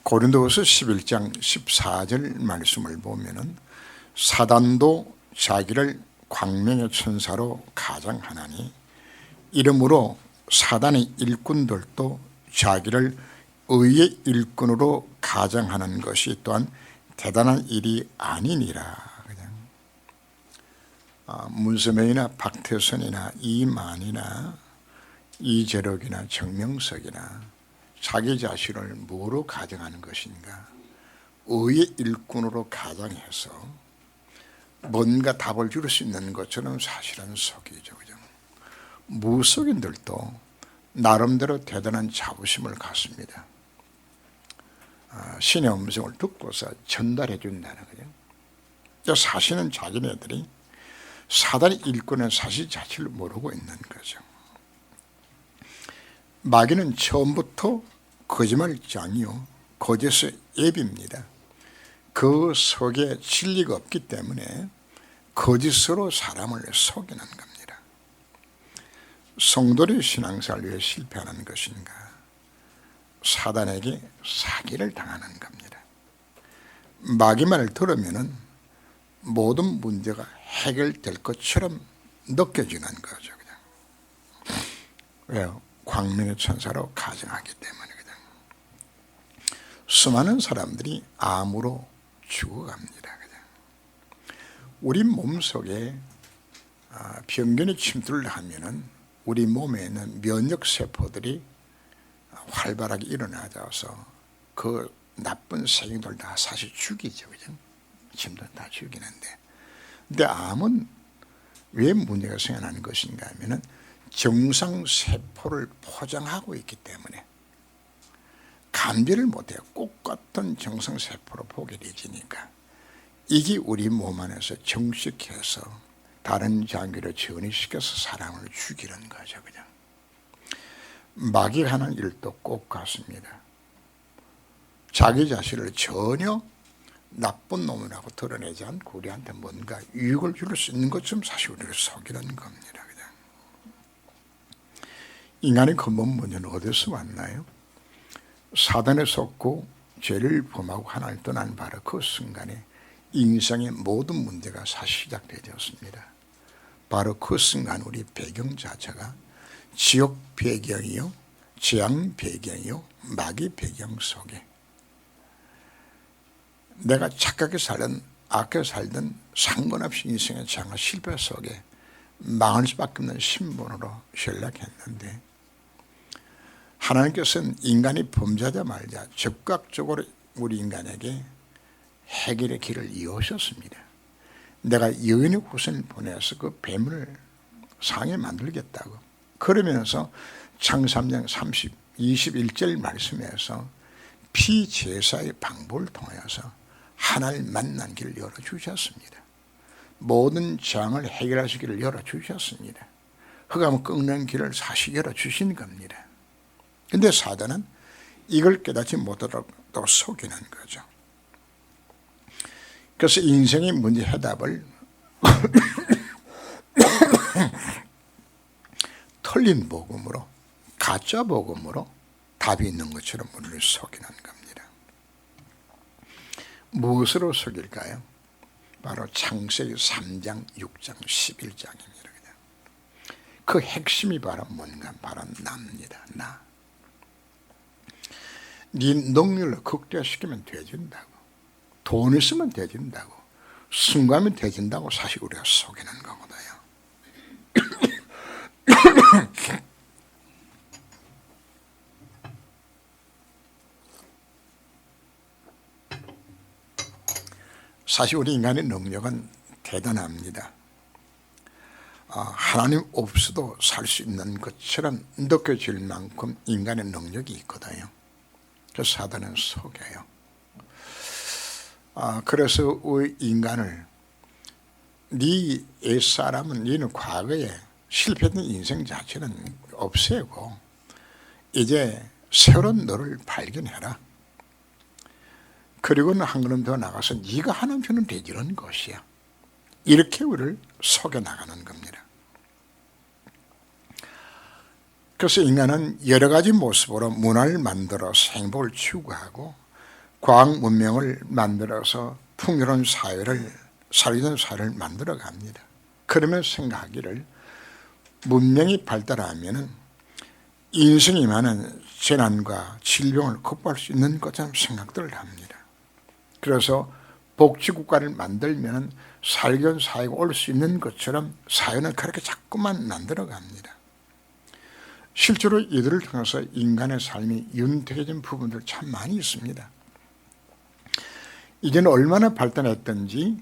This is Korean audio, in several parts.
고린도후서 11장 14절 말씀을 보면은 사단도 자기를 광명의 천사로 가장하나니 이러므로 사단의 일꾼들도 자기를 의의 일꾼으로 가장하는 것이 또한 대단한 일이 아니니라. 문서명이나 박태선이나 이만이나 이재록이나 정명석이나 자기 자신을 뭐로 가정하는 것인가? 의의 일꾼으로 가정해서 뭔가 답을 줄 수 있는 것처럼 사실은 속이죠. 그죠? 무속인들도 나름대로 대단한 자부심을 갖습니다. 신의 음성을 듣고서 전달해 준다는 거죠. 사실은 자기네들이 사단의 일꾼의 사실 자체를 모르고 있는 거죠. 마귀는 처음부터 거짓말장이요 거짓의 앱입니다. 그 속에 진리가 없기 때문에 거짓으로 사람을 속이는 겁니다. 성도의 신앙생활을 위해 실패하는 것인가? 사단에게 사기를 당하는 겁니다. 마귀 말을 들으면 모든 문제가 해결될 것처럼 느껴지는 거죠. 그냥. 왜요? 광명의 천사로 가정하기 때문에. 그냥. 수많은 사람들이 암으로 죽어갑니다. 그냥. 우리 몸속에 병균이 침투를 하면은 우리 몸에 있는 면역세포들이 활발하게 일어나져서 그 나쁜 세균들 다 사실 죽이죠. 그죠? 침도 다 죽이는데. 근데 암은 왜 문제가 생겨나는 것인가 하면은 정상세포를 포장하고 있기 때문에 감지를 못해요. 꽃같은 정상세포로 보게 되지니까 이게 우리 몸 안에서 정식해서 다른 장기를 전이시켜서 사람을 죽이는 거죠. 그냥. 마귀가 하는 일도 꼭 같습니다. 자기 자신을 전혀 나쁜 놈이라고 드러내지 않고 우리한테 뭔가 유익을 줄 수 있는 것처럼 사실 우리를 속이는 겁니다. 그냥. 인간의 근본 문제는 어디서 왔나요? 사단에 속고 죄를 범하고 하나님을 떠난 바로 그 순간에 인생의 모든 문제가 사실 시작되었습니다. 바로 그 순간 우리 배경 자체가 지옥 배경이요, 재앙 배경이요, 마귀 배경 속에 내가 착하게 살든 악하게 살든 상관없이 인생의 장과 실패 속에 망할 수밖에 없는 신분으로 전락했는데 하나님께서는 인간이 범죄하자 말자 적극적으로 우리 인간에게 해결의 길을 이어오셨습니다. 내가 여인의 후손을 보내서 그 뱀을 상에 만들겠다고 그러면서 창세기 21절 말씀에서 피제사의 방법을 통해서 하나님을 만난 길을 열어주셨습니다. 모든 재앙을 해결하실 길을 열어주셨습니다. 흑암을 꺾는 길을 사실 열어주신 겁니다. 그런데 사단은 이걸 깨닫지 못하도록 또 속이는 거죠. 그래서 인생의 문제 해답을 틀린 복음으로 가짜 복음으로 답이 있는 것처럼 우리를 속이는 겁니다. 무엇으로 속일까요? 바로 창세기 3장, 6장, 11장입니다. 그 핵심이 바로 뭔가 바로 나입니다. 나. 네 능력을 극대화시키면 되진다고. 돈 있으면 되진다고. 순간이면 되진다고 사실 우리가 속이는 거거든요. 사실 우리 인간의 능력은 대단합니다. 하나님 없어도 살 수 있는 것처럼 느껴질 만큼 인간의 능력이 있거든요. 그래서 사단은 속여요. 그래서 우리 인간을 네 옛사람은 너는 과거에 실패했던 인생 자체는 없애고 이제 새로운 너를 발견해라. 그리고는 한 걸음 더 나가서 네가 하나님처럼 되지는 것이야. 이렇게 우리를 속여나가는 겁니다. 그래서 인간은 여러 가지 모습으로 문화를 만들어서 행복을 추구하고 과학 문명을 만들어서 풍요로운 사회를 살리는 사회를 만들어 갑니다. 그러면 생각하기를 문명이 발달하면 인생이 많은 재난과 질병을 극복할 수 있는 것처럼 생각들을 합니다. 그래서 복지국가를 만들면 살균 사회가 올 수 있는 것처럼 사회는 그렇게 자꾸만 만들어 갑니다. 실제로 이들을 통해서 인간의 삶이 윤택해진 부분들 참 많이 있습니다. 이제는 얼마나 발달했던지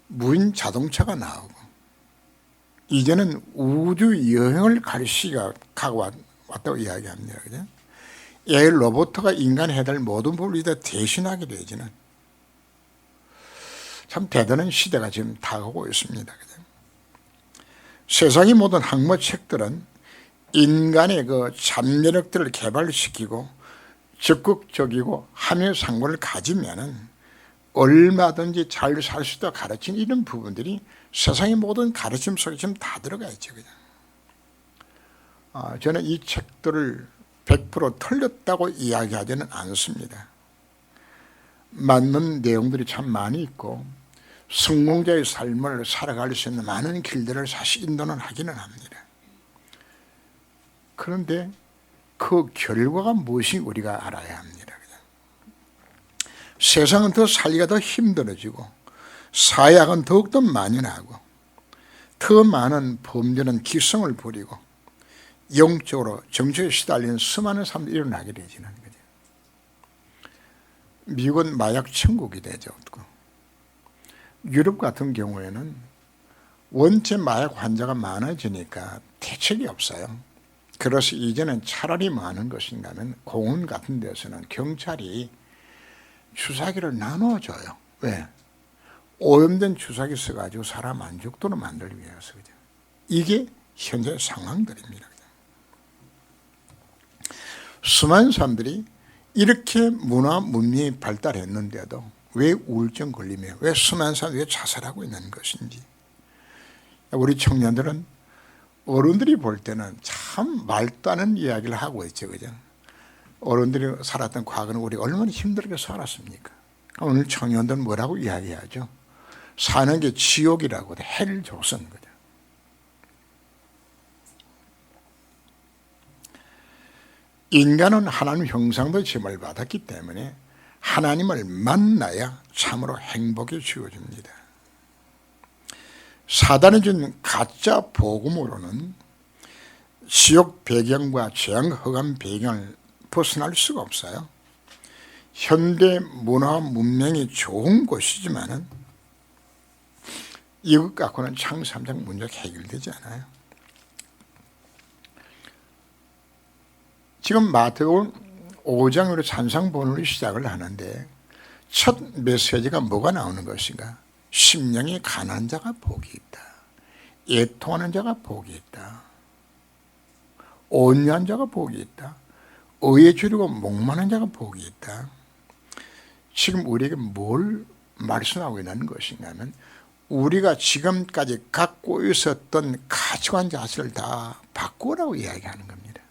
무인 자동차가 나오고, 이제는 우주 여행을 갈 시기가 왔다고 이야기합니다. 그죠? AI 로봇가 인간이 해야 될 모든 부분을 다 대신하게 되지는 참 대단한 시대가 지금 다가오고 있습니다. 그죠? 세상의 모든 학문책들은 인간의 그 잠재력들을 개발시키고 적극적이고 함유 상고를 가지면은 얼마든지 잘 살 수 있도록 가르치는 이런 부분들이 세상의 모든 가르침 속에 지금 다 들어가 있죠. 그냥. 저는 이 책들을 100% 틀렸다고 이야기하지는 않습니다. 맞는 내용들이 참 많이 있고 성공자의 삶을 살아갈 수 있는 많은 길들을 사실 인도는 하기는 합니다. 그런데 그 결과가 무엇인지 우리가 알아야 합니다. 세상은 더 살기가 더 힘들어지고 사약은 더욱더 만연하고 더 많은 범죄는 기성을 부리고 영적으로 정처에 시달리는 수많은 사람들이 일어나게 되지는 거죠. 미국은 마약 천국이 되죠. 유럽 같은 경우에는 원체 마약 환자가 많아지니까 대책이 없어요. 그래서 이제는 차라리 많은 것인가 하면 공원 같은 데서는 경찰이 주사기를 나눠줘요. 왜? 오염된 주사기 써가지고 사람 안 죽도록 만들기 위해서. 그죠? 이게 현재 상황들입니다. 수많은 사람들이 이렇게 문화 문명이 발달했는데도 왜 우울증 걸리며 왜 수많은 사람들이 왜 자살하고 있는 것인지. 우리 청년들은 어른들이 볼 때는 참 말도 안 하는 이야기를 하고 있죠. 그죠? 어른들이 살았던 과거는 우리 얼마나 힘들게 살았습니까? 오늘 청년들은 뭐라고 이야기하죠? 사는 게 지옥이라고 해를 줬은 거죠. 인간은 하나님 형상도 짐을 받았기 때문에 하나님을 만나야 참으로 행복이 주어집니다. 사단이 준 가짜 복음으로는 지옥 배경과 재앙 허감 배경을 벗어날 수가 없어요. 현대 문화 문명이 좋은 곳이지만은 이것 갖고는 창삼장 문제가 해결되지 않아요. 지금 마태복음 5장으로 찬상본을 시작을 하는데 첫 메시지가 뭐가 나오는 것인가? 심령이 가난한 자가 복이 있다. 애통하는 자가 복이 있다. 온유한 자가 복이 있다. 의에 주려고 목마른 자가 복이 있다. 지금 우리에게 뭘 말씀하고 있는 것인가 하면 우리가 지금까지 갖고 있었던 가치관 자체를 다 바꾸라고 이야기하는 겁니다.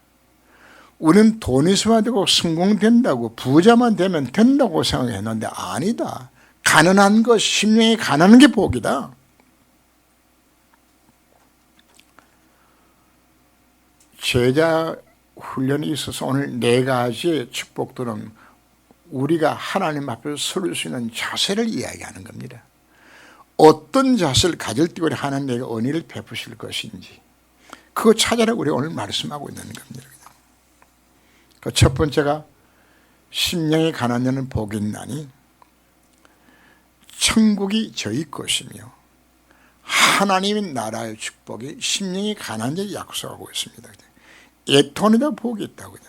우리는 돈이 있어야 되고 성공된다고 부자만 되면 된다고 생각했는데 아니다. 가난한 것, 심령이 가난한 게 복이다. 제자 훈련이 있어서 오늘 4가지의 축복들은 우리가 하나님 앞에서 설 수 있는 자세를 이야기하는 겁니다. 어떤 자세를 가질 때 우리 하나님에게 은혜를 베푸실 것인지 그거 찾아라 우리가 오늘 말씀하고 있는 겁니다. 그 첫 번째가 심령이 가난한 자는 복이 있나니 천국이 저희 것이며 하나님의 나라의 축복이 심령이 가난한 자에 약속하고 있습니다. 애통하는 복이 있다고요.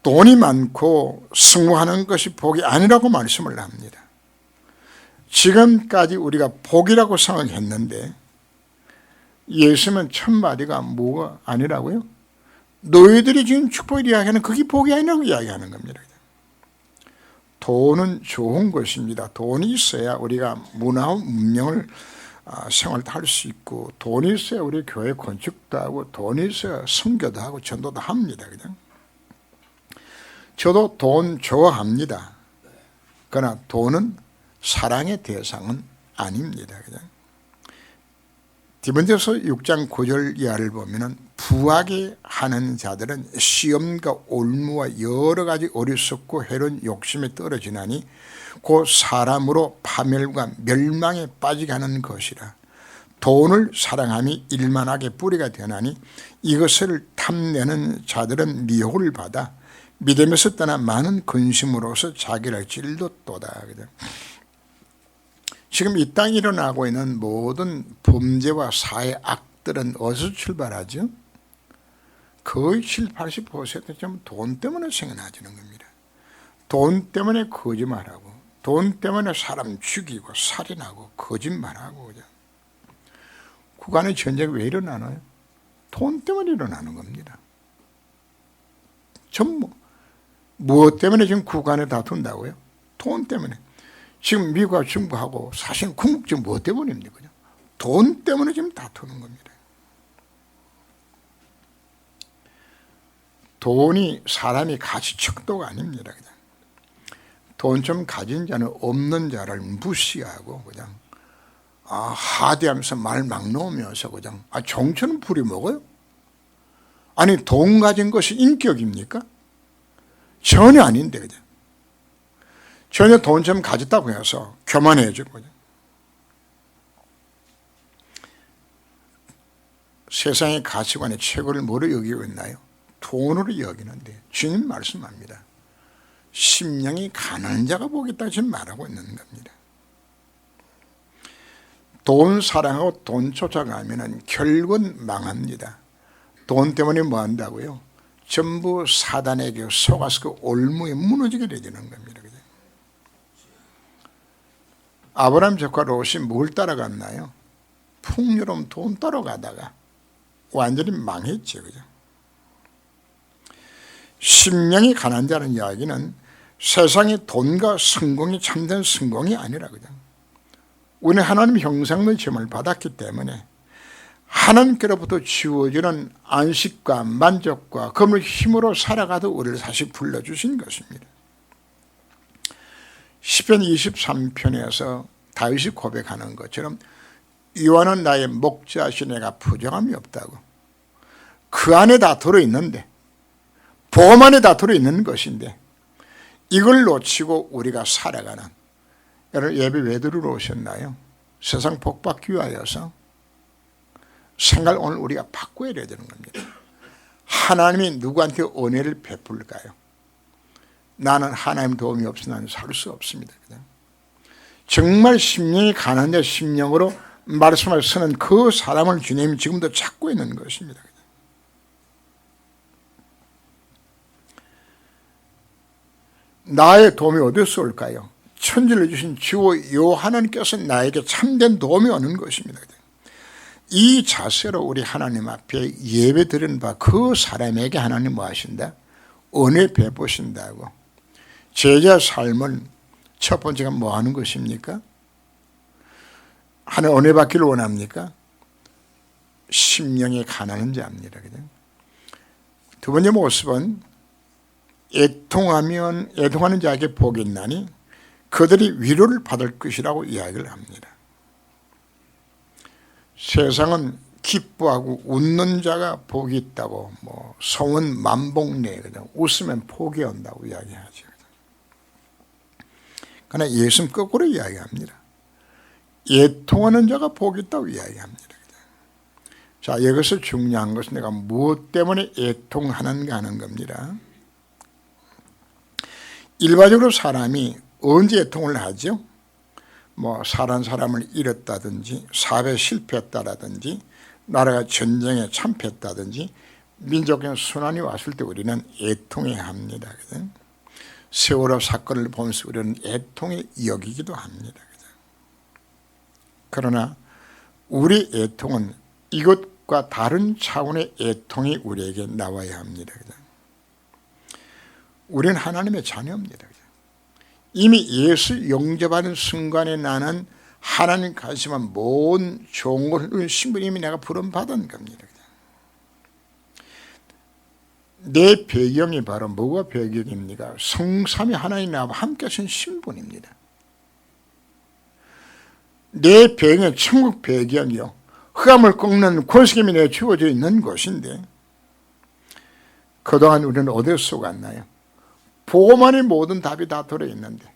돈이 많고 승무하는 것이 복이 아니라고 말씀을 합니다. 지금까지 우리가 복이라고 생각했는데 예수님은 첫 마디가 뭐가 아니라고요? 너희들이 지금 축복을 이야기하는 그게 복이 아니라고 이야기하는 겁니다. 돈은 좋은 것입니다. 돈이 있어야 우리가 문화와 문명을 생활도 할 수 있고 돈이 있어야 우리 교회 건축도 하고 돈이 있어야 선교도 하고 전도도 합니다. 그냥. 저도 돈 좋아합니다. 그러나 돈은 사랑의 대상은 아닙니다. 그냥. 디모데후서 6장 9절 이하를 보면은 부하게 하는 자들은 시험과 올무와 여러 가지 어리석고 해로운 욕심에 떨어지나니 곧 사람으로 파멸과 멸망에 빠지게 하는 것이라. 돈을 사랑함이 일만하게 뿌리가 되나니 이것을 탐내는 자들은 미혹을 받아 믿음에서 떠나 많은 근심으로서 자기를 찔렀도다. 지금 이 땅에 일어나고 있는 모든 범죄와 사회 악들은 어디서 출발하죠? 거의 70, 80% 좀 돈 때문에 생겨나지는 겁니다. 돈 때문에 거짓말하고, 돈 때문에 사람 죽이고 살인하고 거짓말하고. 그죠? 국간의 전쟁이 왜 일어나나요? 돈 때문에 일어나는 겁니다. 전부 무엇 때문에 지금 국간에 다툰다고요? 돈 때문에. 지금 미국과 중국하고 사실 궁극적으로 무엇 때문입니까? 돈 때문에 지금 다투는 겁니다. 돈이 사람이 가치 척도가 아닙니다. 그냥. 돈 좀 가진 자는 없는 자를 무시하고 그냥 하대하면서 말 막 놓으면서 그냥 정처는 부리 먹어요? 아니 돈 가진 것이 인격입니까? 전혀 아닌데 그냥. 전혀 돈 좀 가졌다고 해서 교만해지고 세상의 가치관의 최고를 뭐로 여기고 있나요? 돈으로 여기는데 주님 말씀합니다. 심령이 가난한 자가 보겠다 지금 말하고 있는 겁니다. 돈 사랑하고 돈 쫓아가면 결국은 망합니다. 돈 때문에 뭐 한다고요? 전부 사단에게 속아서 그 올무에 무너지게 되는 겁니다. 아브라함 조카 롯이 뭘 따라갔나요? 풍요로운 돈 따라가다가 완전히 망했죠. 그죠? 심령이 가난한 자는 이야기는 세상의 돈과 성공이 참된 성공이 아니라 그죠? 우리는 하나님 형상의 점을 받았기 때문에 하나님께로부터 주어지는 안식과 만족과 그의 힘으로 살아가도 우리를 다시 불러주신 것입니다. 시편 23편에서 다윗이 고백하는 것처럼 여호와는 나의 목자시니 내가 부정함이 없다고. 그 안에 다 들어있는데, 보험 안에 다 들어있는 것인데 이걸 놓치고 우리가 살아가는, 여러분 예배 왜 들으러 오셨나요? 세상 복받기 위하여서. 생각 오늘 우리가 바꿔야 되는 겁니다. 하나님이 누구한테 은혜를 베풀까요? 나는 하나님 도움이 없으면 나는 살 수 없습니다. 정말 심령이 가난한 자 심령으로 말씀을 쓰는 그 사람을 주님이 지금도 찾고 있는 것입니다. 나의 도움이 어디서 올까요? 천지를 주신 주 여호와 하나님께서 나에게 참된 도움이 오는 것입니다. 이 자세로 우리 하나님 앞에 예배 드리는 바 그 사람에게 하나님 뭐 하신다? 은혜 베푸신다고. 제자 삶은 첫 번째가 뭐 하는 것입니까? 하나님 은혜 받기를 원합니까? 심령이 가난한 자입니다. 두 번째 모습은 애통하는 자에게 복이 있나니 그들이 위로를 받을 것이라고 이야기를 합니다. 세상은 기뻐하고 웃는 자가 복이 있다고, 소원 만복내, 웃으면 복이 온다고 이야기하죠. 그러나 예수는 거꾸로 이야기합니다. 애통하는 자가 복이 있다고 이야기합니다. 자, 여기서 중요한 것은 내가 무엇 때문에 애통하는가 하는 겁니다. 일반적으로 사람이 언제 애통을 하죠? 사는 사람을 잃었다든지, 사업에 실패했다라든지, 나라가 전쟁에 참패했다든지, 민족의 순환이 왔을 때 우리는 애통해야 합니다. 세월호 사건을 보면서 우리는 애통에 여기기도 합니다. 그러나 우리 애통은 이것과 다른 차원의 애통이 우리에게 나와야 합니다. 우리는 하나님의 자녀입니다. 이미 예수 영접하는 순간에 나는 하나님 가시면 모든 좋은 것을 신부님이 내가 부름받은 겁니다. 내 배경이 바로 뭐가 배경입니까? 성삼위 하나님 나와 함께 하신 신분입니다. 내 배경은 천국 배경이요, 흑암을 꺾는 권세임이 내게 주어져 있는 것인데, 그동안 우리는 어디에 속았나요? 복음 안에 모든 답이 다 들어있는데,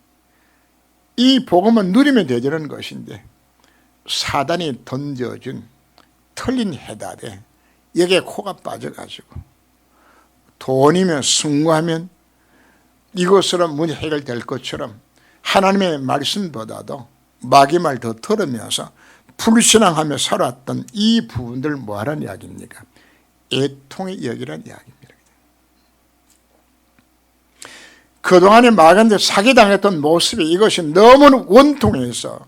이 복음은 누리면 되는 것인데 사단이 던져준 틀린 해답에 여기에 코가 빠져가지고 돈이면 승부하면 이것으로 문제 해결될 것처럼 하나님의 말씀보다도 마귀 말 더 들으면서 불신앙하며 살았던 이 부분들 뭐하라는 이야기입니까? 애통의 여기라는 이야기입니다. 그동안에 마귀한테 사기당했던 모습이 이것이 너무 원통해서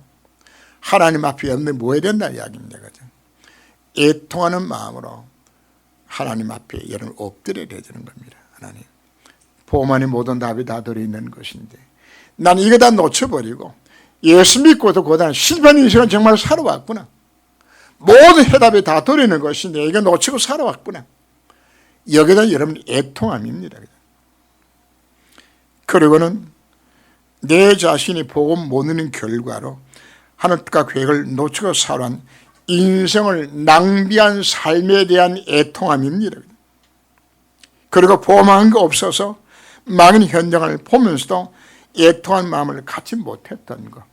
하나님 앞에 없는 뭐 해야 된다 이야기입니다. 애통하는 마음으로 하나님 앞에 여러분 엎드려야 되는 겁니다. 하나님, 복음 안에 모든 답이 다 들어있는 것인데 난 이거 다 놓쳐버리고 예수 믿고도 그동안 실패한 인생을 정말 살아왔구나. 모든 해답이 다 들어있는 것인데 이거 놓치고 살아왔구나. 여기다 여러분 애통함입니다. 그리고는 내 자신이 복음 못 누리는 결과로 하나님 뜻과 계획을 놓치고 살아온 인생을 낭비한 삶에 대한 애통함입니다. 그리고 복음한 거 없어서 망인 현장을 보면서도 애통한 마음을 갖지 못했던 것,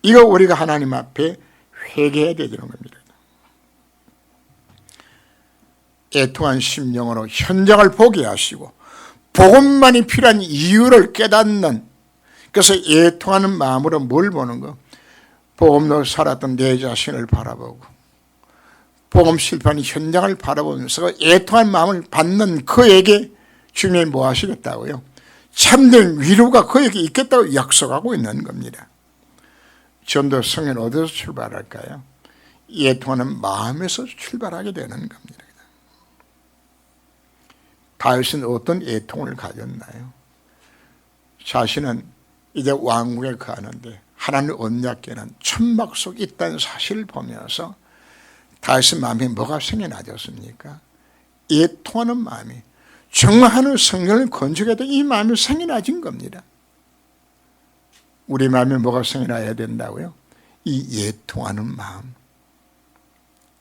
이거 우리가 하나님 앞에 회개해야 되는 겁니다. 애통한 심령으로 현장을 보게 하시고 복음만이 필요한 이유를 깨닫는, 그래서 애통하는 마음으로 뭘 보는 거? 복음으로 살았던 내 자신을 바라보고 복음 실패한 현장을 바라보면서 애통한 마음을 받는 그에게 주님이 뭐 하시겠다고요? 참된 위로가 그에게 있겠다고 약속하고 있는 겁니다. 전도 성회는 어디서 출발할까요? 애통하는 마음에서 출발하게 되는 겁니다. 다윗은 어떤 애통을 가졌나요? 자신은 이제 왕국에 가는데 하나님 언약궤는 천막 속에 있다는 사실을 보면서 다윗의 마음에 뭐가 생겨나졌습니까? 애통하는 마음이, 정말 하나님의 성령을 건축해도 이 마음이 생겨나진 겁니다. 우리 마음에 뭐가 생겨나야 된다고요? 이 애통하는 마음,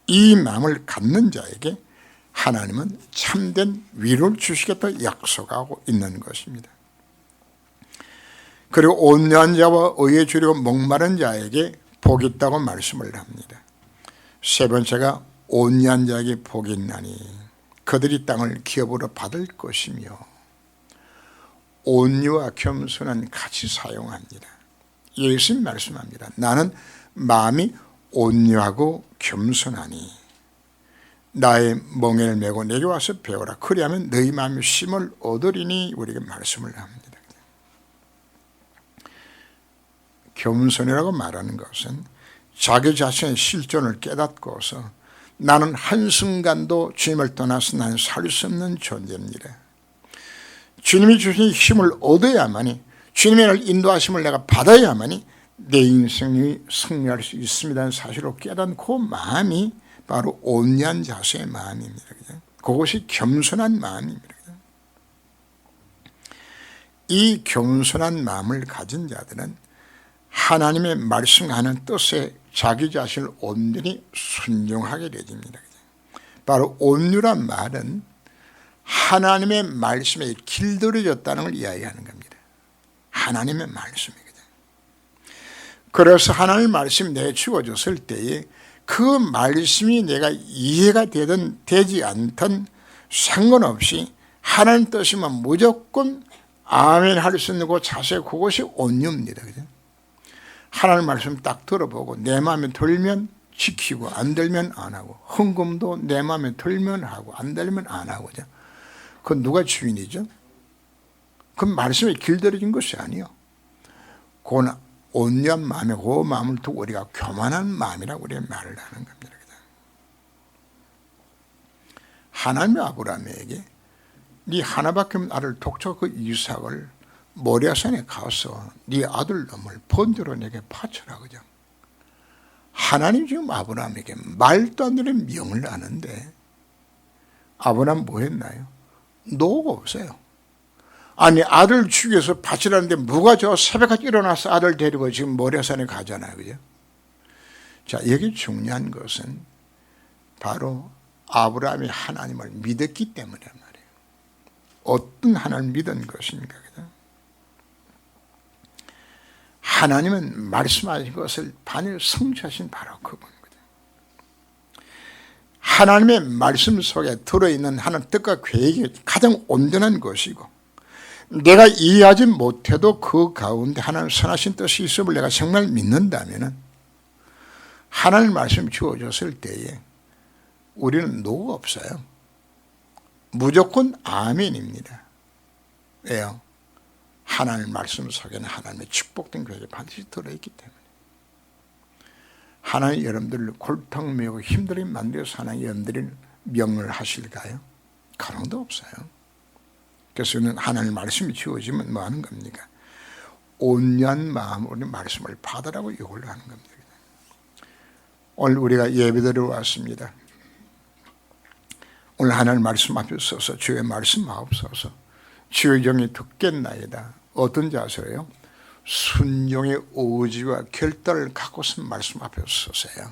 이 마음을 갖는 자에게 하나님은 참된 위로를 주시겠다 약속하고 있는 것입니다. 그리고 온유한 자와 의에 주려고 목마른 자에게 복이 있다고 말씀을 합니다. 세 번째가 온유한 자에게 복이 있나니 그들이 땅을 기업으로 받을 것이며, 온유와 겸손은 같이 사용합니다. 예수님 말씀합니다. 나는 마음이 온유하고 겸손하니 나의 멍에를 메고 내게 와서 배우라. 그리하면 너희 마음이 쉼을 얻으리니 우리에게 말씀을 합니다. 겸손이라고 말하는 것은 자기 자신의 실존을 깨닫고서 나는 한순간도 주님을 떠나서 나는 살 수 없는 존재입니다. 주님이 주신 힘을 얻어야만이, 주님의 인도하심을 내가 받아야만이 내 인생이 승리할 수 있습니다는 사실을 깨닫는 그 마음이 바로 온유한 자세의 마음입니다. 그것이 겸손한 마음입니다. 이 겸손한 마음을 가진 자들은 하나님의 말씀하는 뜻에 자기 자신을 온전히 순종하게 되집니다. 바로 온유란 말은 하나님의 말씀에 길들여졌다는 걸 이야기하는 겁니다. 하나님의 말씀이거든요. 그래서 하나님의 말씀이 내게 주어졌을 때에 그 말씀이 내가 이해가 되든 되지 않든 상관없이 하나님 뜻이면 무조건 아멘 할 수 있는 그 자세, 그것이 온유입니다. 하나님 말씀 딱 들어보고 내 마음에 들면 지키고 안 들면 안 하고, 헌금도 내 마음에 들면 하고 안 들면 안 하고. 그건 누가 주인이죠? 그건 말씀에 길들여진 것이 아니요. 그건 온유한 마음에 그 마음을 두고 우리가 교만한 마음이라고 우리가 말을 하는 겁니다. 하나님의 아브라함에게 네 하나밖에 없는 아들 독자 그 이삭을 모리아산에 가서 네 아들 놈을 번제로 내게 바쳐라. 그죠? 하나님 지금 아브라함에게 말도 안 되는 명을 하는데 아브라함 뭐 했나요? 노가 없어요. 아니 아들 죽여서 바치라는데 누가 저 새벽까지 일어나서 아들 데리고 지금 모래산에 가잖아요. 그죠? 자, 여기 중요한 것은 바로 아브라함이 하나님을 믿었기 때문에 말이에요. 어떤 하나님을 믿은 것입니까? 그죠? 하나님은 말씀하신 것을 반을 성취하신 바로 그분. 하나님의 말씀 속에 들어있는 하나님 뜻과 계획이 가장 온전한 것이고 내가 이해하지 못해도 그 가운데 하나님 선하신 뜻이 있음을 내가 정말 믿는다면 하나님 말씀 주어졌을 때에 우리는 노가 없어요. 무조건 아멘입니다. 왜요? 하나님 말씀 속에는 하나님의 축복된 계획이 반드시 들어있기 때문에 하나님 여러분들을 골탕 메고 힘들게 만들어서 하나님 여러분들이 명을 하실까요? 가능도 없어요. 그래서 하나님 말씀이 주어지면 뭐 하는 겁니까? 온유한 마음으로 말씀을 받으라고 요구를 하는 겁니다. 오늘 우리가 예배드리러 왔습니다. 오늘 하나님 말씀 앞에 서서 주의 말씀 마옵소서. 주의 종이 듣겠나이다. 어떤 자세요? 순종의 오지와 결단을 갖고서 말씀 앞에 서세요.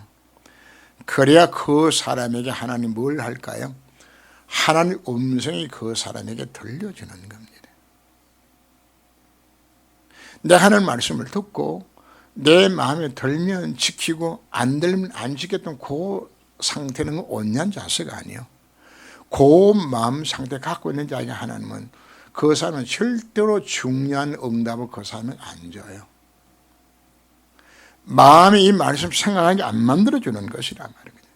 그래야 그 사람에게 하나님 뭘 할까요? 하나님 음성이 그 사람에게 들려주는 겁니다. 내 하나님 말씀을 듣고 내 마음에 들면 지키고 안 들면 안 지켰던 그 상태는 온유한 자세가 아니에요. 그 마음 상태 갖고 있는 자에게 하나님은 그 사람은 절대로 중요한 응답을 그 사람은 안 줘요. 마음이 이 말씀 생각하게 안 만들어주는 것이란 말입니다.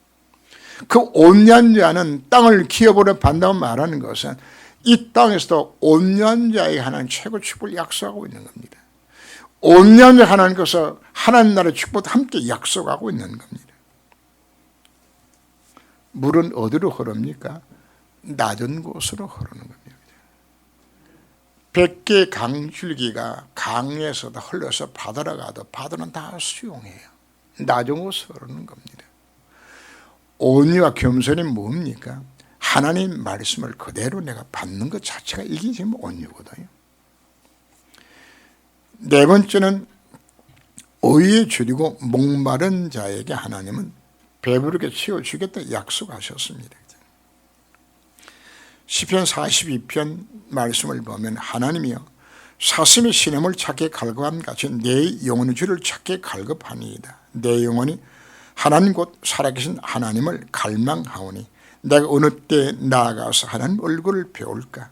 그 온유한 자는 땅을 기업으로 판다고 말하는 것은 이 땅에서도 온유한 자에게 하나님 최고 축복을 약속하고 있는 겁니다. 온유한 자 하나님께서 하나님 나라의 축복도 함께 약속하고 있는 겁니다. 물은 어디로 흐릅니까? 낮은 곳으로 흐르는 겁니다. 100개 강줄기가 강에서도 흘러서 바다로 가도 바다는 다 수용해요. 낮은 곳으로 흐르는 겁니다. 온유와 겸손이 뭡니까? 하나님 말씀을 그대로 내가 받는 것 자체가 이게 지금 온유거든요. 네 번째는 의에 줄이고 목마른 자에게 하나님은 배부르게 채워주겠다 약속하셨습니다. 시편 42편 말씀을 보면 하나님이여 사슴이 시냇을 찾게 갈급함 같이 내 영혼의 주를 찾게 갈급하니이다. 내 영혼이 하나님 곧 살아계신 하나님을 갈망하오니 내가 어느 때 나아가서 하나님 얼굴을 배울까.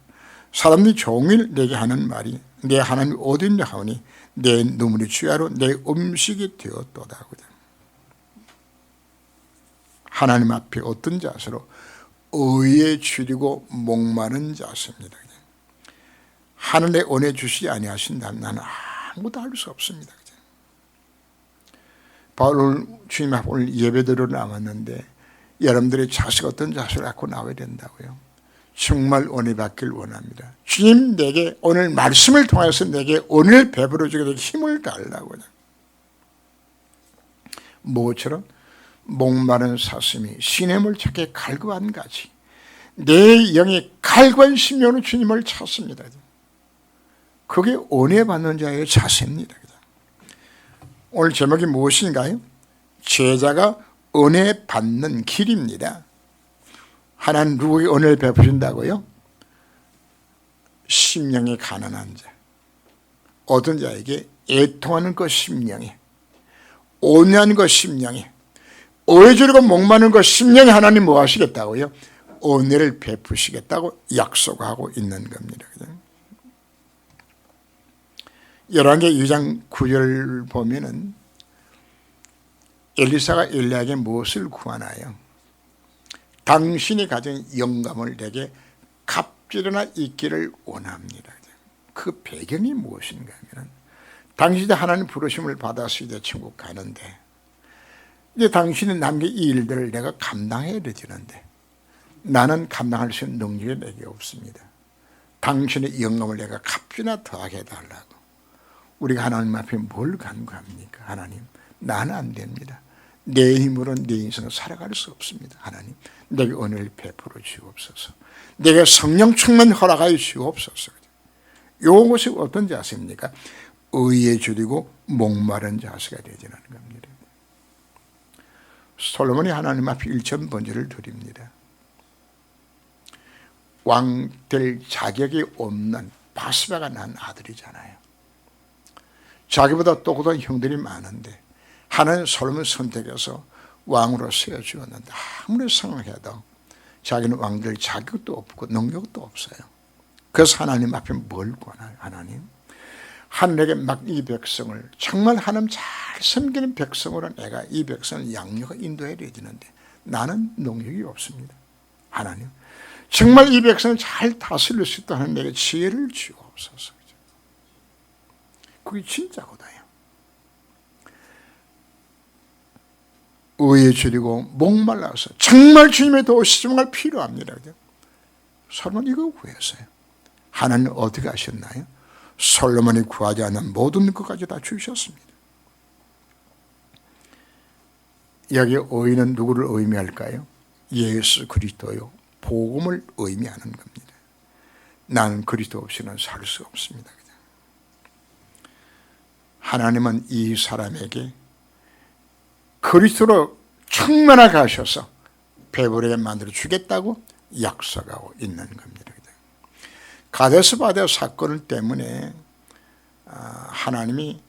사람들이 종일 내게 하는 말이 내 하나님 어디 있냐 하오니 내 눈물이 주야로 내 음식이 되었도다. 하나님 앞에 어떤 자세로? 의에 줄이고 목마른 자세입니다. 하늘의 은혜 주시지 아니하신다면 나는 아무것도 할 수 없습니다. 바울 주님 앞에 오늘 예배드리러 나왔는데 여러분들의 자세가 어떤 자세를 갖고 나와야 된다고요? 정말 은혜 받길 원합니다. 주님 내게 오늘 말씀을 통해서 내게 은혜를 베풀어 주게 되게 힘을 달라고요. 뭐처럼? 목마른 사슴이 시냇물 찾게 갈급한 같이 내 영이 갈구한 심령으로 주님을 찾습니다. 그게 은혜 받는 자의 자세입니다. 오늘 제목이 무엇인가요? 제자가 은혜 받는 길입니다. 하나님 누구에게 은혜를 베푸신다고요? 심령이 가난한 자, 어떤 자에게 애통하는 것 심령에, 온유한 것 심령에, 의에 줄이고 목마른 것 심령에 하나님 뭐 하시겠다고요? 은혜를 베푸시겠다고 약속하고 있는 겁니다. 열왕기 2장 9절 보면은 엘리사가 엘리야에게 무엇을 구하나요? 당신이 가진 영감을 내게 값지르나 있기를 원합니다. 그 배경이 무엇인가 하면 당신이 하나님 부르심을 받아서 이제 천국 가는데 이제 당신은 남긴 이 일들을 내가 감당해야 되지는데 나는 감당할 수 있는 능력이 내게 없습니다. 당신의 영감을 내가 값지나 더하게 해달라고. 우리가 하나님 앞에 뭘 간구합니까? 하나님 나는 안 됩니다. 내 힘으로 내 인생을 살아갈 수 없습니다. 하나님, 내게 은혜를 베풀어 주옵소서. 내게 성령 충만 허락하여 주옵소서. 이것이 어떤 자세입니까? 의에 줄이고 목마른 자세가 되지는 겁니다. 솔로몬이 하나님 앞에 일천번제를 드립니다. 왕 될 자격이 없는 바스바가 난 아들이잖아요. 자기보다 똑똑한 형들이 많은데 하나님 솔로몬을 선택해서 왕으로 세워주었는데 아무리 생각해도 자기는 왕 될 자격도 없고 능력도 없어요. 그래서 하나님 앞에 뭘 구하나요? 하나님, 하늘에게 막 이 백성을 정말 하나님 잘 섬기는 백성으로 내가 이 백성을 양육하고 인도해야 되는데 나는 능력이 없습니다. 하나님, 정말 이 백성을 잘 다스릴 수 있다는 내게 지혜를 주옵소서. 그게 진짜거든요. 의에 줄이고 목말라서 정말 주님의 도우시 정말 필요합니다. 솔로몬 이거 구했어요. 하나님 어떻게 하셨나요? 솔로몬이 구하지 않은 모든 것까지 다 주셨습니다. 여기 의는 누구를 의미할까요? 예수 그리스도요, 복음을 의미하는 겁니다. 나는 그리스도 없이는 살 수 없습니다. 하나님은 이 사람에게 그리스도로 충만하게 하셔서 배부르게 만들어 주겠다고 약속하고 있는 겁니다. 가데스 바네아 사건 때문에 하나님이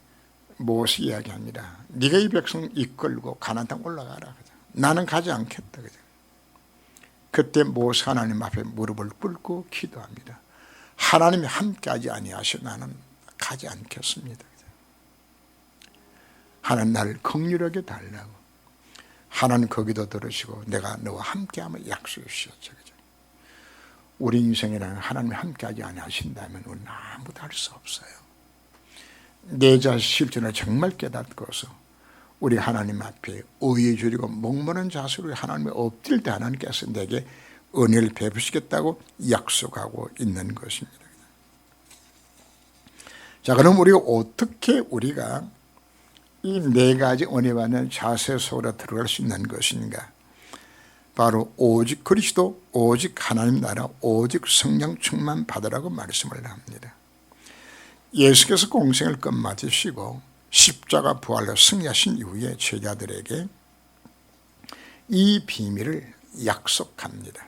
무엇을 이야기합니다. 네가 이 백성 이끌고 가나안 땅 올라가라. 나는 가지 않겠다. 그때 모세 하나님 앞에 무릎을 꿇고 기도합니다. 하나님이 함께하지 아니하시오 나는 가지 않겠습니다. 하나님 나를 긍휼하게 달라고. 하나님 거기도 들으시고 내가 너와 함께하면 약속해 주셨죠. 우리 인생이라는 하나님이 함께하지 아니하신다면 우리는 아무것도 할 수 없어요. 내 자신 실존을 정말 깨닫고서 우리 하나님 앞에 의에 줄이고 목마른 자세로 하나님의 엎드릴 때 하나님께서 내게 은혜를 베푸시겠다고 약속하고 있는 것입니다. 자, 그럼 우리가 어떻게 우리가 이 네 가지 은혜 받는 자세 속으로 들어갈 수 있는 것인가? 바로 오직 그리스도, 오직 하나님 나라, 오직 성령 충만 받으라고 말씀을 합니다. 예수께서 공생을 끝마치시고 십자가 부활로 승리하신 이후에 제자들에게 이 비밀을 약속합니다.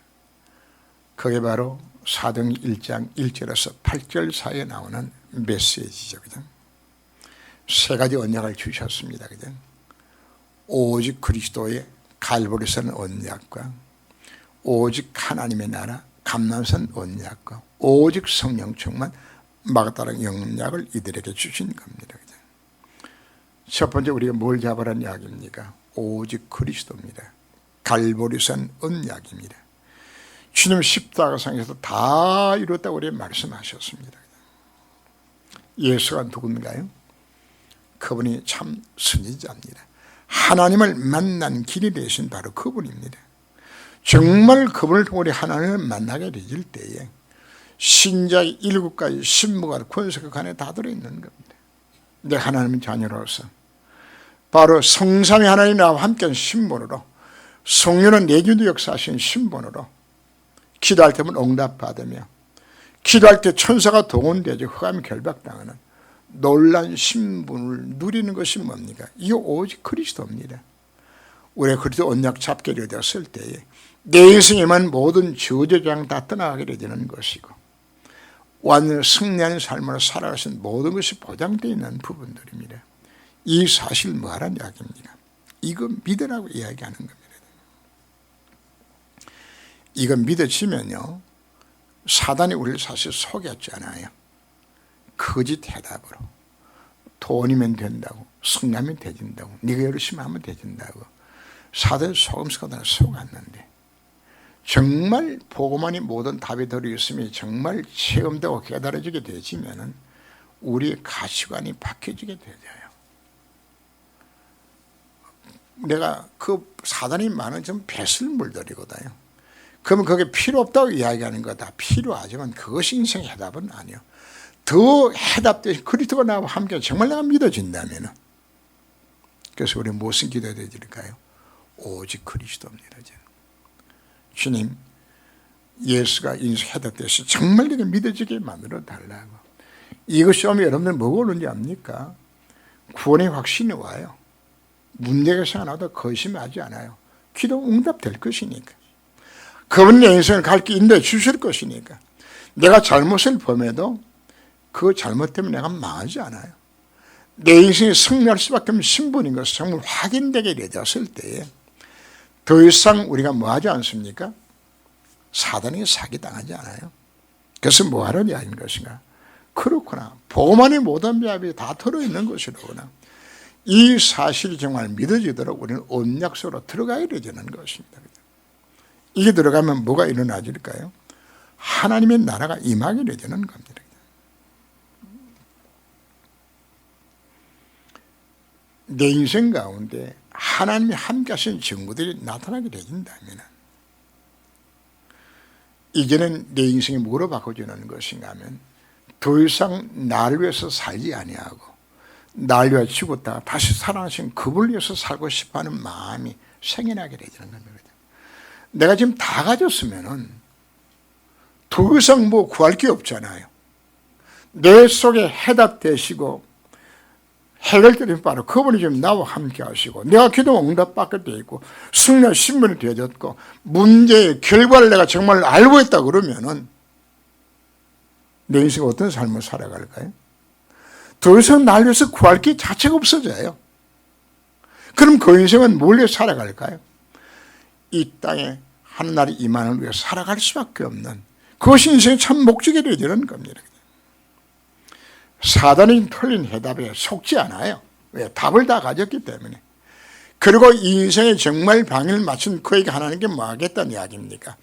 그게 바로 사도행 1장 1절에서 8절 사이에 나오는 메시지죠. 그죠? 세 가지 언약을 주셨습니다. 그죠? 오직 그리스도의 갈보리산 언약과 오직 하나님의 나라 감람산 언약과 오직 성령 충만 마가다락 언약을 이들에게 주신 겁니다. 그죠? 첫 번째 우리가 뭘 잡으라는 이야기입니까? 오직 그리스도입니다. 갈보리산 언약입니다. 주님 십자가상에서 다 이뤘다고 우리에게 말씀하셨습니다. 예수가 누군가요? 그분이 참 선지자입니다. 하나님을 만난 길이 되신 바로 그분입니다. 정말 그분을 통해 우리 하나님을 만나게 되질 때에 신자의 7가지 신무가 권세가 그 안에 다 들어있는 겁니다. 내 하나님의 자녀로서 바로 성삼위 하나님 나와 함께한 신분으로 성령은 내주도 역사하신 신분으로 기도할 때면 응답받으며 기도할 때 천사가 동원되죠. 흑암이 결박당하는 놀란 신분을 누리는 것이 뭡니까? 이게 오직 그리스도입니다. 우리가 그리스도 언약 잡게 되었을 때에 내 인생에만 모든 저주장 다 떠나가게 되는 것이고 완전 승리하는 삶으로 살아가신 모든 것이 보장되어 있는 부분들입니다. 이 사실 뭐하란 이야기입니까? 이거 믿으라고 이야기하는 겁니다. 이거 믿어지면요 사단이 우리를 사실 속였잖아요. 거짓 대답으로 돈이면 된다고, 성하면 되진다고, 네가 열심히 하면 되진다고 사단의 속임수가 속았는데 정말 복음만이 모든 답이 들어있으면 정말 체험되고 깨달아지게 되지면 우리의 가치관이 바뀌어지게 되죠. 내가 그 사단이 많은 좀 뱃을 물들이거든요. 그러면 그게 필요 없다고 이야기하는 거다. 필요하지만 그것이 인생의 해답은 아니에요. 더 해답되신 그리스도가 나와 함께 정말 내가 믿어진다면 그래서 우리 무슨 기도해야 될까요? 오직 그리스도입니다. 주님, 예수가 인수해답돼서 정말 내가 믿어지게 만들어 달라고. 이것이 오면 여러분들 뭐가 오는지 압니까? 구원의 확신이 와요. 문제가 생겨나도 거심하지 않아요. 기도 응답될 것이니까. 그분 내 인생을 갈 길 인도해 주실 것이니까. 내가 잘못을 범해도 그 잘못 때문에 내가 망하지 않아요. 내 인생이 승리할 수밖에 없는 신분인 것을 정말 확인되게 되었을 때에 더 이상 우리가 뭐 하지 않습니까? 사단에게 사기당하지 않아요. 그래서 뭐 하느냐 하는 것인가? 그렇구나. 복음 안에 모든 비합이 다 들어있는 것이로구나. 이 사실이 정말 믿어지도록 우리는 언약속으로 들어가야 되는 것입니다. 이게 들어가면 뭐가 일어나질까요? 하나님의 나라가 임하게 되는 겁니다. 내 인생 가운데 하나님이 함께 하신 증거들이 나타나게 되진다면 이제는 내 인생이 뭐로 바꿔주는 것인가 하면 더 이상 나를 위해서 살지 아니하고 나를 위해 죽었다가 다시 살아나신 그분을 위해서 살고 싶어하는 마음이 생겨나게 되는 겁니다. 내가 지금 다 가졌으면은 더 이상 뭐 구할 게 없잖아요. 내 속에 해답되시고 해결되는 바로 그분이 지금 나와 함께 하시고 내가 기도 응답받게 되어 있고 승리의 신분이 되어졌고 문제의 결과를 내가 정말 알고 있다 그러면은 내 인생이 어떤 삶을 살아갈까요? 더 이상 나를 위해서 구할 게 자체가 없어져요. 그럼 그 인생은 뭘 위해 살아갈까요? 이 땅에 하나님의 임한을 위해 살아갈 수밖에 없는 그것이 인생의 참 목적이 되는 겁니다. 사단이 틀린 해답에 속지 않아요. 왜? 답을 다 가졌기 때문에. 그리고 이 인생에 정말 방향을 맞춘 그에게 하나님께 뭐 하겠다는 이야기입니까?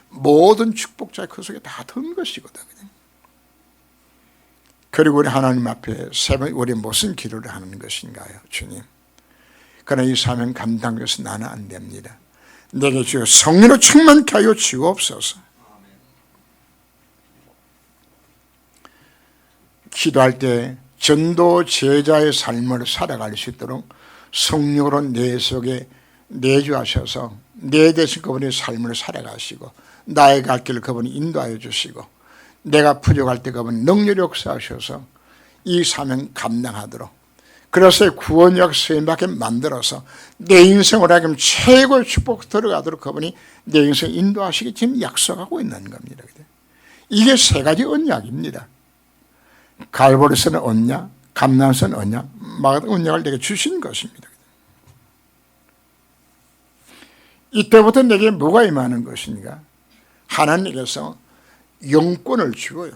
모든 축복자 그 속에 다 든 것이거든요. 그리고 우리 하나님 앞에 우리 무슨 기도를 하는 것인가요? 주님, 그러나 이 사명 감당해서 나는 안 됩니다. 내게 주여 성령으로 충만케 하여 주옵소서. 기도할 때 전도 제자의 삶을 살아갈 수 있도록 성령으로 내 속에 내주하셔서 내 대신 그분의 삶을 살아가시고 나의 갈 길을 그분이 인도하여 주시고 내가 부족할 때 그분이 능력을 역사하셔서 이 사명 감당하도록 그래서 구원역 수행받게 만들어서 내 인생으로 하여금 최고의 축복 들어가도록 그분이 내 인생 인도하시기 지금 약속하고 있는 겁니다. 이게 세 가지 언약입니다. 갈보리서는 언약, 감난서는 언약, 마가다 언약을 내게 주신 것입니다. 이때부터 내게 뭐가 임하는 것인가? 하나님께서 영권을 주어요.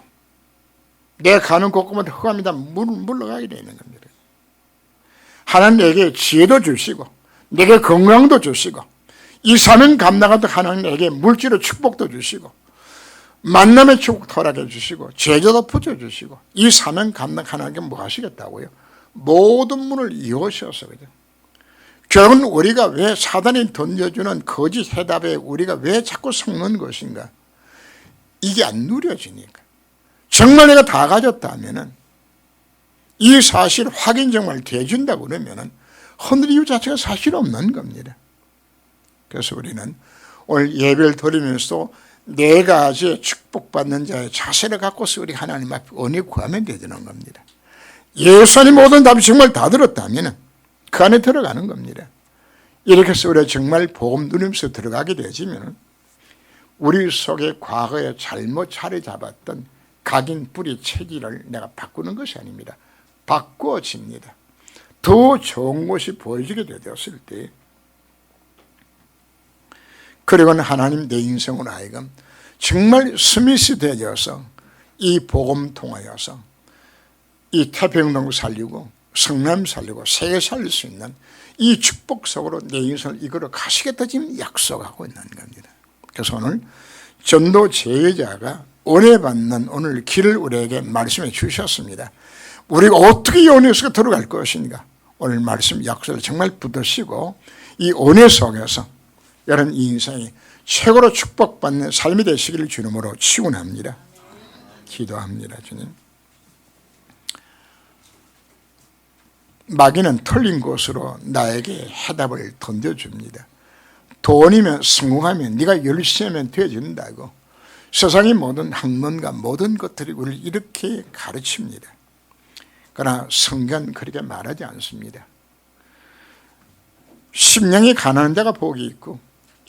내가 가는 곳곳마다 흑암이다 물러가게 되는 겁니다. 하나님 내게 지혜도 주시고 내게 건강도 주시고 이 사명 감당하도록 하나님 내게 물질의 축복도 주시고 만남의 축복 허락해 주시고 제자도 붙여주시고 이 사명 감당 하나님께 뭐 하시겠다고요? 모든 문을 여셔서 그죠? 결국은 우리가 왜 사단이 던져주는 거짓 해답에 우리가 왜 자꾸 속는 것인가? 이게 안 누려지니까. 정말 내가 다 가졌다면은 이 사실 확인 정말 돼준다고 그러면은 흔들 이유 자체가 사실 없는 겁니다. 그래서 우리는 오늘 예배를 드리면서 네 가지의 축복받는 자의 자세를 갖고서 우리 하나님 앞에 은혜 구하면 되는 겁니다. 예수님 모든 답이 정말 다 들었다면 그 안에 들어가는 겁니다. 이렇게 해서 우리가 정말 복음 누리면서 들어가게 되지면 우리 속에 과거에 잘못 자리 잡았던 각인 뿌리 체질을 내가 바꾸는 것이 아닙니다. 바꿔집니다. 더 좋은 것이 보여지게 되었을 때 그리고는 하나님 내 인생으로 하여금 정말 스미스 되어서 이 복음 통하여서 이 태평양 살리고 성남 살리고 세계 살릴 수 있는 이 축복 속으로 내 인생을 이끌어 가시겠다 지금 약속하고 있는 겁니다. 그래서 오늘 전도 제자가 은혜 받는 오늘 길을 우리에게 말씀해 주셨습니다. 우리가 어떻게 이 은혜 속에 들어갈 것인가? 오늘 말씀 약속을 정말 붙드시고 이 은혜 속에서 여러분 이 인생이 최고로 축복받는 삶이 되시기를 주님으로 축원합니다. 기도합니다. 주님, 마귀는 틀린 곳으로 나에게 해답을 던져줍니다. 돈이면 성공하면 네가 열심히 하면 되어진다고. 세상의 모든 학문과 모든 것들이 우리를 이렇게 가르칩니다. 그러나 성경은 그렇게 말하지 않습니다. 심령이 가난한 자가 복이 있고,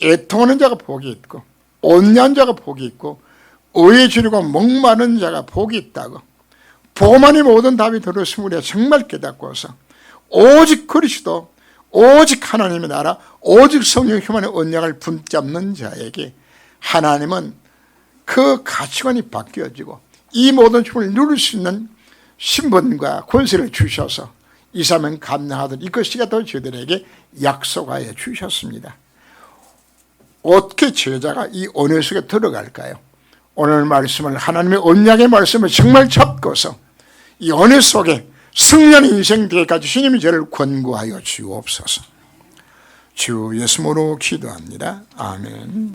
애통하는 자가 복이 있고, 온유한 자가 복이 있고, 의에 주려고 목마른 자가 복이 있다고. 복만이 모든 답이 들었으므로 정말 깨닫고서 오직 그리스도, 오직 하나님의 나라, 오직 성령 힘만의 언약을 붙잡는 자에게 하나님은 그 가치관이 바뀌어지고 이 모든 힘을 누릴 수 있는 신분과 권세를 주셔서 이 사람은 감당하듯 이것이라도 저들에게 약속하여 주셨습니다. 어떻게 제자가 이 언약 속에 들어갈까요? 오늘 말씀을, 하나님의 언약의 말씀을 정말 잡고서 이 언약 속에 승리하는 인생 되기까지 주님이 저를 권고하여 주옵소서. 주 예수님으로 기도합니다. 아멘.